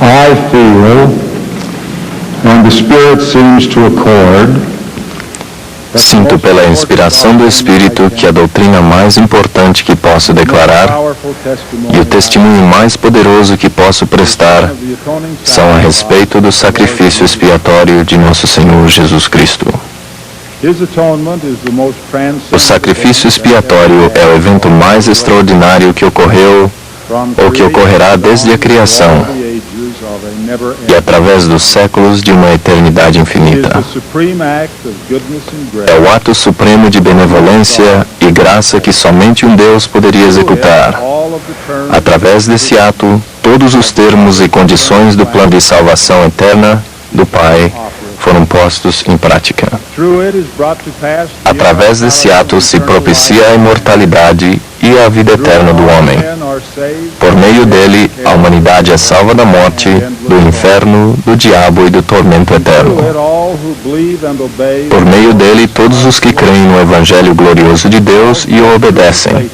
I feel, and the Spirit seems to accord, Sinto pela inspiração do Espírito que a doutrina mais importante que posso declarar e o testemunho mais poderoso que posso prestar são a respeito do sacrifício expiatório de nosso Senhor Jesus Cristo. O sacrifício expiatório é o evento mais extraordinário que ocorreu ou que ocorrerá desde a criação e através dos séculos de uma eternidade infinita. É o ato supremo de benevolência e graça que somente um Deus poderia executar. Através desse ato, todos os termos e condições do plano de salvação eterna do Pai foram postos em prática. Através desse ato se propicia a imortalidade e a vida eterna do homem. Por meio dele, a humanidade é salva da morte, do inferno, do diabo e do tormento eterno. Por meio dele, todos os que creem no Evangelho glorioso de Deus e o obedecem.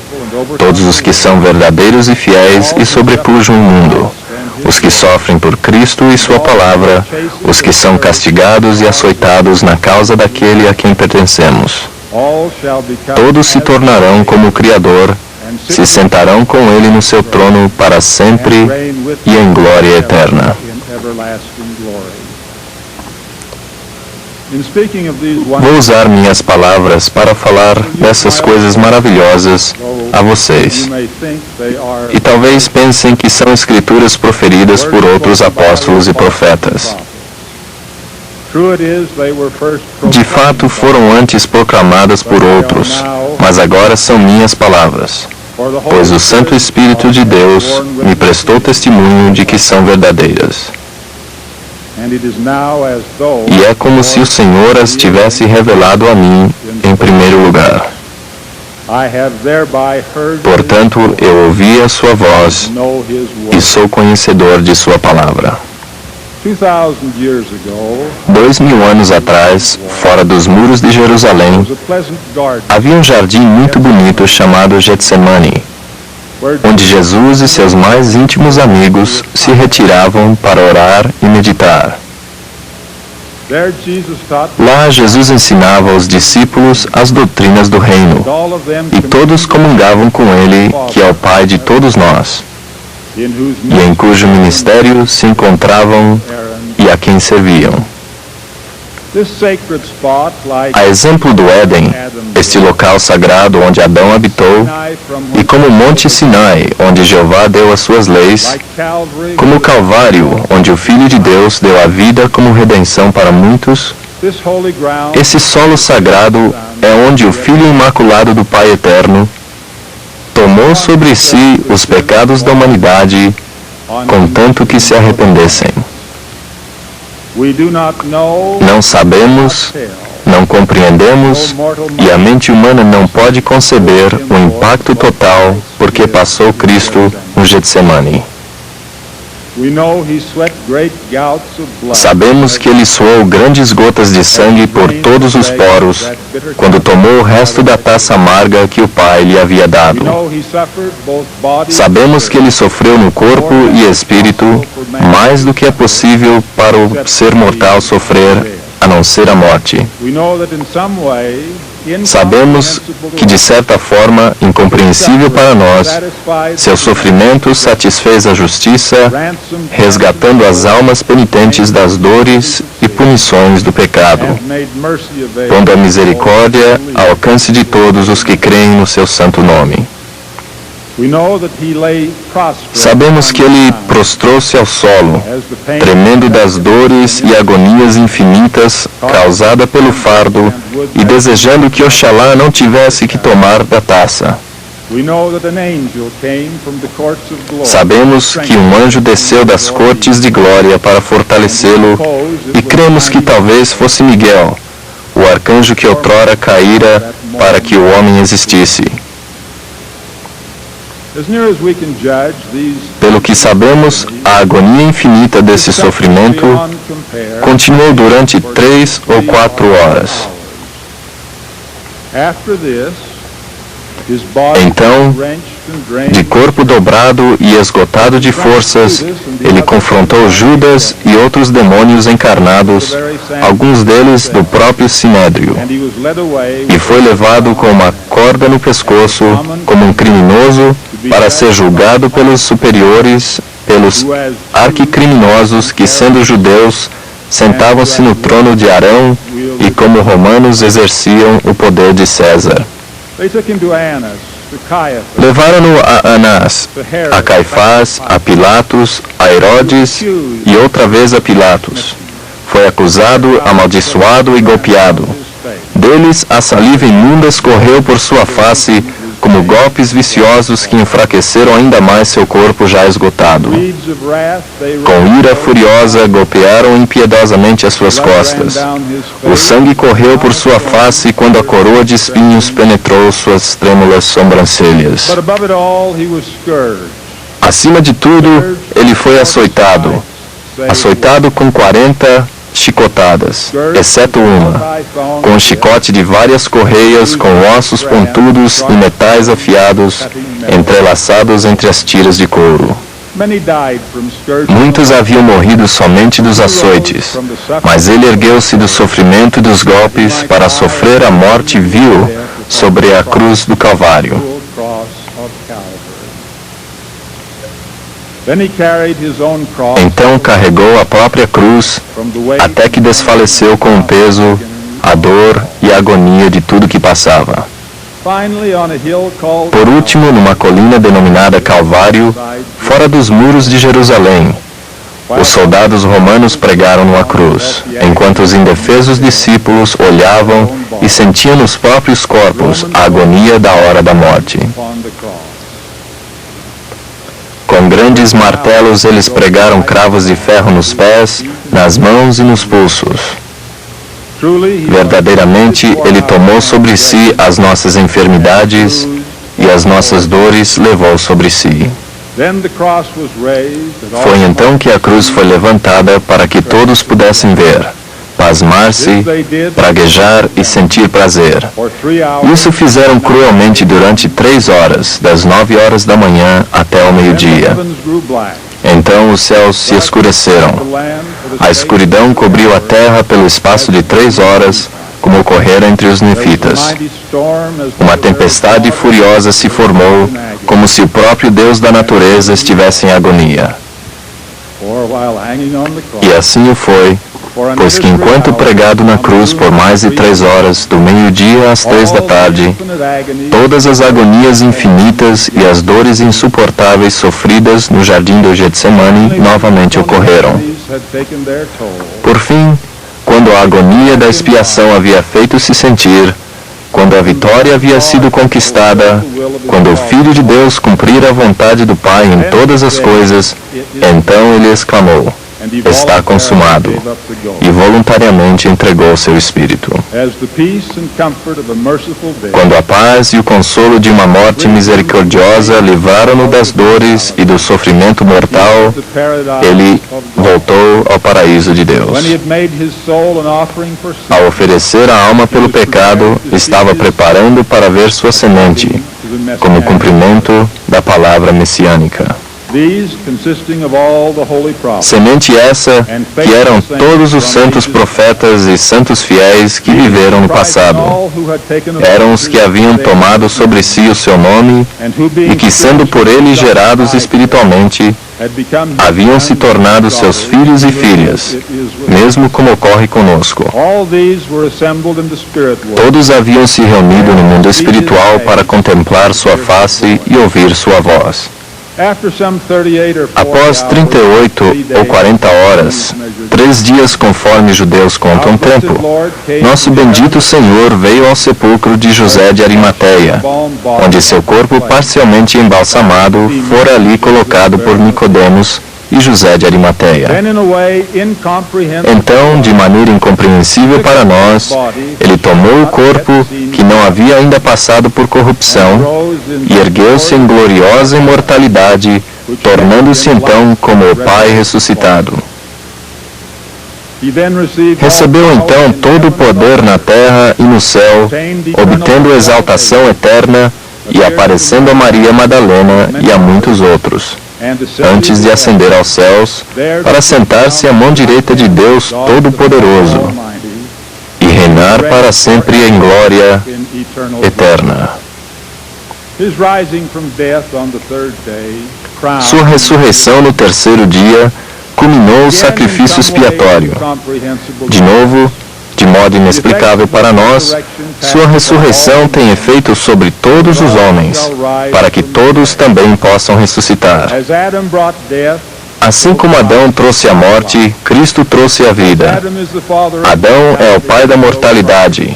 Todos os que são verdadeiros e fiéis e sobrepujam o mundo. Os que sofrem por Cristo e sua palavra, os que são castigados e açoitados na causa daquele a quem pertencemos. Todos se tornarão como o Criador, se sentarão com ele no seu trono para sempre e em glória eterna. Vou usar minhas palavras para falar dessas coisas maravilhosas a vocês. E talvez pensem que são escrituras proferidas por outros apóstolos e profetas. De fato, foram antes proclamadas por outros, mas agora são minhas palavras, pois o Santo Espírito de Deus me prestou testemunho de que são verdadeiras. E é como se o Senhor as tivesse revelado a mim em primeiro lugar. Portanto, eu ouvi a sua voz e sou conhecedor de sua palavra. 2000 anos atrás, fora dos muros de Jerusalém, havia um jardim muito bonito chamado Getsemane, onde Jesus e seus mais íntimos amigos se retiravam para orar e meditar. Lá, Jesus ensinava aos discípulos as doutrinas do reino, e todos comungavam com ele, que é o Pai de todos nós, e em cujo ministério se encontravam e a quem serviam. A exemplo do Éden, este local sagrado onde Adão habitou, e como o Monte Sinai, onde Jeová deu as suas leis, como o Calvário, onde o Filho de Deus deu a vida como redenção para muitos, esse solo sagrado é onde o Filho Imaculado do Pai Eterno tomou sobre si os pecados da humanidade, contanto que se arrependessem. Não sabemos, não compreendemos, e a mente humana não pode conceber o impacto total porque passou Cristo no Getsemane. Sabemos que ele suou grandes gotas de sangue por todos os poros, quando tomou o resto da taça amarga que o Pai lhe havia dado. Sabemos que ele sofreu no corpo e espírito mais do que é possível para o ser mortal sofrer, a não ser a morte. Sabemos que, de certa forma, incompreensível para nós, seu sofrimento satisfez a justiça, resgatando as almas penitentes das dores e punições do pecado, pondo a misericórdia ao alcance de todos os que creem no seu santo nome. Sabemos que ele prostrou-se ao solo, tremendo das dores e agonias infinitas causadas pelo fardo e desejando que Oxalá não tivesse que tomar da taça. Sabemos que um anjo desceu das cortes de glória para fortalecê-lo e cremos que talvez fosse Miguel, o arcanjo que outrora caíra para que o homem existisse. Pelo que sabemos, a agonia infinita desse sofrimento continuou durante 3 ou 4 horas. Então, de corpo dobrado e esgotado de forças, ele confrontou Judas e outros demônios encarnados, alguns deles do próprio Sinédrio, e foi levado com uma corda no pescoço, como um criminoso, para ser julgado pelos superiores, pelos arquicriminosos que, sendo judeus, sentavam-se no trono de Arão e, como romanos, exerciam o poder de César. Levaram-no a Anás, a Caifás, a Pilatos, a Herodes e outra vez a Pilatos. Foi acusado, amaldiçoado e golpeado. Deles a saliva imunda escorreu por sua face, como golpes viciosos que enfraqueceram ainda mais seu corpo já esgotado. Com ira furiosa, golpearam impiedosamente as suas costas. O sangue correu por sua face quando a coroa de espinhos penetrou suas trêmulas sobrancelhas. Acima de tudo, ele foi açoitado com 40 chicotadas, exceto uma, com um chicote de várias correias, com ossos pontudos e metais afiados, entrelaçados entre as tiras de couro. Muitos haviam morrido somente dos açoites, mas ele ergueu-se do sofrimento e dos golpes para sofrer a morte vil sobre a cruz do Calvário. Então carregou a própria cruz até que desfaleceu com o peso, a dor e a agonia de tudo que passava. Por último, numa colina denominada Calvário, fora dos muros de Jerusalém, os soldados romanos pregaram-no à cruz, enquanto os indefesos discípulos olhavam e sentiam nos próprios corpos a agonia da hora da morte. Com grandes martelos eles pregaram cravos de ferro nos pés, nas mãos e nos pulsos. Verdadeiramente, ele tomou sobre si as nossas enfermidades e as nossas dores levou sobre si. Foi então que a cruz foi levantada para que todos pudessem ver, pasmar-se, praguejar e sentir prazer. Isso fizeram cruelmente durante 3 horas, das 9 horas da manhã até o meio-dia. Então os céus se escureceram. A escuridão cobriu a terra pelo espaço de 3 horas, como ocorrera entre os nefitas. Uma tempestade furiosa se formou, como se o próprio Deus da natureza estivesse em agonia. E assim o foi, pois que enquanto pregado na cruz por mais de 3 horas, do meio-dia às 3 da tarde, todas as agonias infinitas e as dores insuportáveis sofridas no jardim do Getsemane novamente ocorreram. Por fim, quando a agonia da expiação havia feito-se sentir, quando a vitória havia sido conquistada, quando o Filho de Deus cumprira a vontade do Pai em todas as coisas, então ele exclamou: está consumado, e voluntariamente entregou seu espírito. Quando a paz e o consolo de uma morte misericordiosa livraram-no das dores e do sofrimento mortal, ele voltou ao paraíso de Deus. Ao oferecer a alma pelo pecado, estava preparando para ver sua semente, como cumprimento da palavra messiânica. Semente essa que eram todos os santos profetas e santos fiéis que viveram no passado. Eram os que haviam tomado sobre si o seu nome e que, sendo por ele gerados espiritualmente, haviam se tornado seus filhos e filhas, mesmo como ocorre conosco. Todos haviam se reunido no mundo espiritual para contemplar sua face e ouvir sua voz. Após 38 ou 40 horas, 3 dias conforme os judeus contam o tempo, nosso bendito Senhor veio ao sepulcro de José de Arimateia, onde seu corpo parcialmente embalsamado fora ali colocado por Nicodemos e José de Arimateia. Então, de maneira incompreensível para nós, ele tomou o corpo, que não havia ainda passado por corrupção, e ergueu-se em gloriosa imortalidade, tornando-se então como o Pai ressuscitado. Recebeu então todo o poder na terra e no céu, obtendo exaltação eterna, e aparecendo a Maria Madalena e a muitos outros, antes de ascender aos céus, para sentar-se à mão direita de Deus Todo-Poderoso e reinar para sempre em glória eterna. Sua ressurreição no terceiro dia culminou o sacrifício expiatório. De novo, de modo inexplicável para nós, sua ressurreição tem efeito sobre todos os homens, para que todos também possam ressuscitar. Assim como Adão trouxe a morte, Cristo trouxe a vida. Adão é o pai da mortalidade.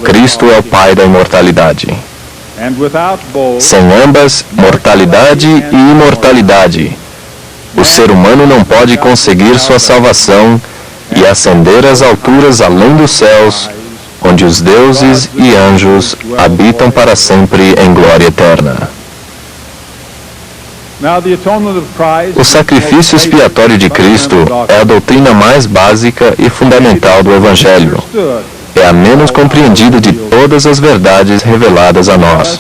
Cristo é o pai da imortalidade. Sem ambas, mortalidade e imortalidade, o ser humano não pode conseguir sua salvação e ascender às alturas além dos céus, onde os deuses e anjos habitam para sempre em glória eterna. O sacrifício expiatório de Cristo é a doutrina mais básica e fundamental do Evangelho. É a menos compreendida de todas as verdades reveladas a nós.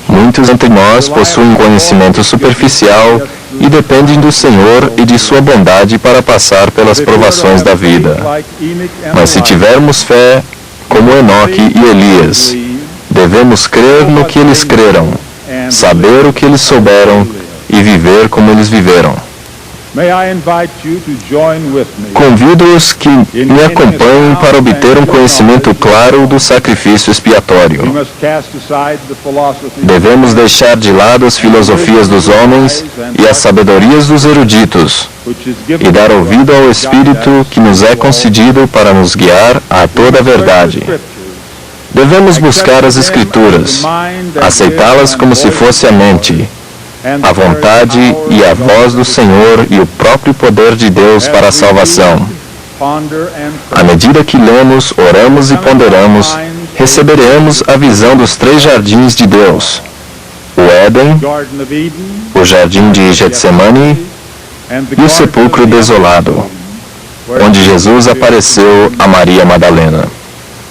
Muitos entre nós possuem conhecimento superficial e dependem do Senhor e de sua bondade para passar pelas provações da vida. Mas se tivermos fé, como Enoque e Elias, devemos crer no que eles creram, saber o que eles souberam e viver como eles viveram. Convido-os que me acompanhem para obter um conhecimento claro do sacrifício expiatório. Devemos deixar de lado as filosofias dos homens e as sabedorias dos eruditos e dar ouvido ao Espírito que nos é concedido para nos guiar a toda a verdade. Devemos buscar as Escrituras, aceitá-las como se fosse a mente, a vontade e a voz do Senhor e o próprio poder de Deus para a salvação. À medida que lemos, oramos e ponderamos, receberemos a visão dos três jardins de Deus: o Éden, o jardim de Getsemane e o sepulcro desolado, onde Jesus apareceu a Maria Madalena.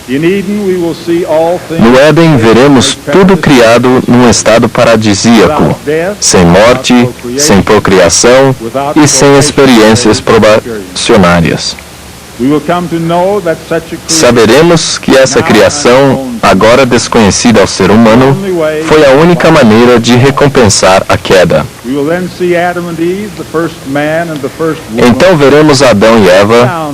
No Éden veremos tudo criado num estado paradisíaco, sem morte, sem procriação e sem experiências probacionárias. Saberemos que essa criação, agora desconhecida ao ser humano, foi a única maneira de recompensar a queda. Então veremos Adão e Eva,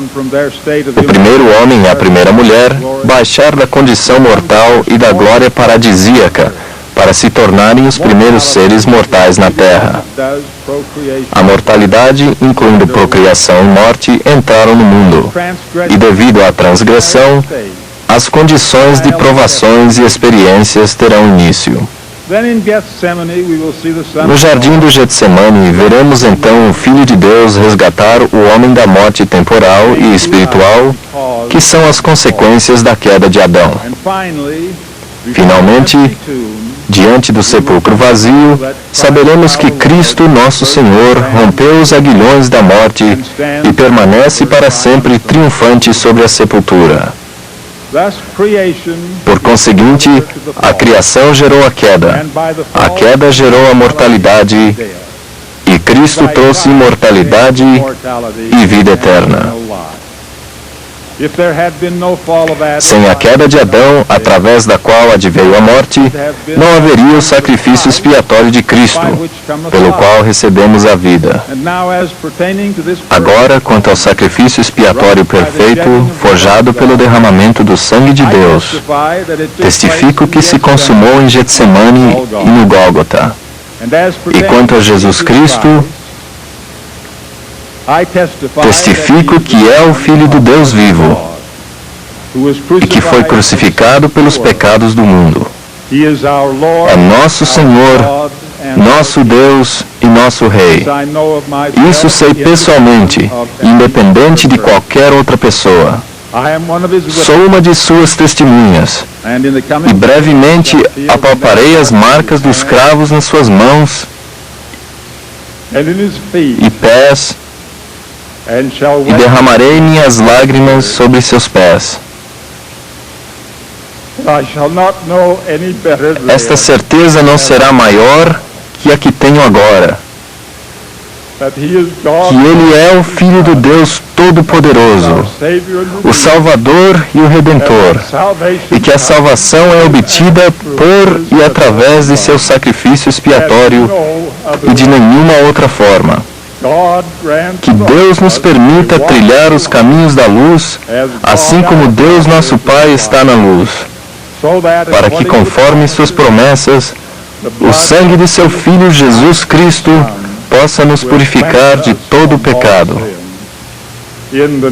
o primeiro homem e a primeira mulher, baixar da condição mortal e da glória paradisíaca para se tornarem os primeiros seres mortais na terra. A mortalidade, incluindo procriação e morte, entraram no mundo, e devido à transgressão, as condições de provações e experiências terão início. No jardim do Getsemane, veremos então o Filho de Deus resgatar o homem da morte temporal e espiritual, que são as consequências da queda de Adão. Finalmente, diante do sepulcro vazio, saberemos que Cristo, nosso Senhor, rompeu os aguilhões da morte e permanece para sempre triunfante sobre a sepultura. Por conseguinte, a criação gerou a queda gerou a mortalidade, e Cristo trouxe imortalidade e vida eterna. Sem a queda de Adão, através da qual adveio a morte, não haveria o sacrifício expiatório de Cristo, pelo qual recebemos a vida. Agora, quanto ao sacrifício expiatório perfeito, forjado pelo derramamento do sangue de Deus, testifico que se consumou em Getsemane e no Gólgota. E quanto a Jesus Cristo, testifico que é o Filho do Deus vivo e que foi crucificado pelos pecados do mundo. É nosso Senhor, nosso Deus e nosso Rei. Isso sei pessoalmente, independente de qualquer outra pessoa. Sou uma de suas testemunhas, e brevemente apalparei as marcas dos cravos nas suas mãos e pés, e derramarei minhas lágrimas sobre seus pés. Esta certeza não será maior que a que tenho agora, que Ele é o Filho do Deus Todo-Poderoso, o Salvador e o Redentor, e que a salvação é obtida por e através de seu sacrifício expiatório e de nenhuma outra forma. Que Deus nos permita trilhar os caminhos da luz, assim como Deus nosso Pai está na luz, para que, conforme suas promessas, o sangue de seu Filho Jesus Cristo possa nos purificar de todo o pecado.